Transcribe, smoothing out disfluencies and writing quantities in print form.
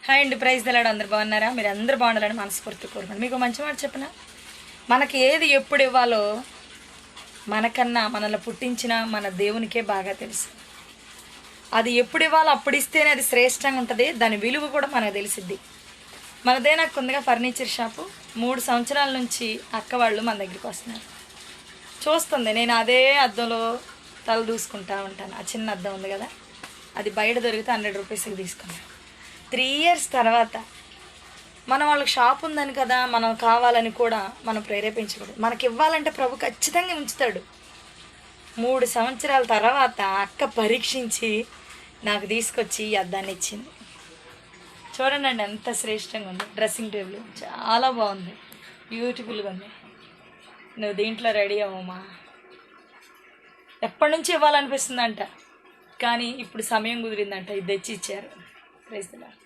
Hi అండి, praise తెలాడు. అందరు బాగున్నారా? మీరు అందరు బాగుండాలని మనస్ఫూర్తి కోరుకోండి. మీకు మంచి మాట చెప్పిన, మనకి ఏది ఎప్పుడు ఇవ్వాలో మనకన్నా మనల్ని పుట్టించిన మన దేవునికే బాగా తెలుసు. అది ఎప్పుడు ఇవ్వాలో అప్పుడు ఇస్తేనే అది శ్రేష్టంగా ఉంటుంది. దాని విలువ కూడా మనకు తెలిసిద్ది. మనదే నాకు కొందగా ఫర్నిచర్ షాపు 3 సంవత్సరాల నుంచి అక్క వాళ్ళు మన దగ్గరికి వస్తున్నారు. చూస్తుంది, నేను అదే అద్దంలో తల దూసుకుంటా ఉంటాను. ఆ చిన్న అద్దం ఉంది కదా, అది బయట దొరికితే 100 రూపీస్కి తీసుకున్నాను. 3 years తర్వాత మనం వాళ్ళకి షాప్ ఉందని కదా మనం కావాలని కూడా మనం ప్రేరేపించకూడదు. మనకి ఇవ్వాలంటే ప్రభు ఖచ్చితంగా ఉంచుతాడు. 3 సంవత్సరాల తర్వాత అక్క పరీక్షించి నాకు తీసుకొచ్చి ఈ అద్దాన్ని ఇచ్చింది. చూడండి ఎంత శ్రేష్టంగా ఉంది. డ్రెస్సింగ్ టేబుల్ చాలా బాగుంది, బ్యూటిఫుల్గా ఉంది. నువ్వు దీంట్లో రెడీ అవ్వమ్మా. ఎప్పటి నుంచి ఇవ్వాలనిపిస్తుందంట, కానీ ఇప్పుడు సమయం కుదిరిందంట. ఇది తెచ్చి ఇచ్చారు. Praise the lord.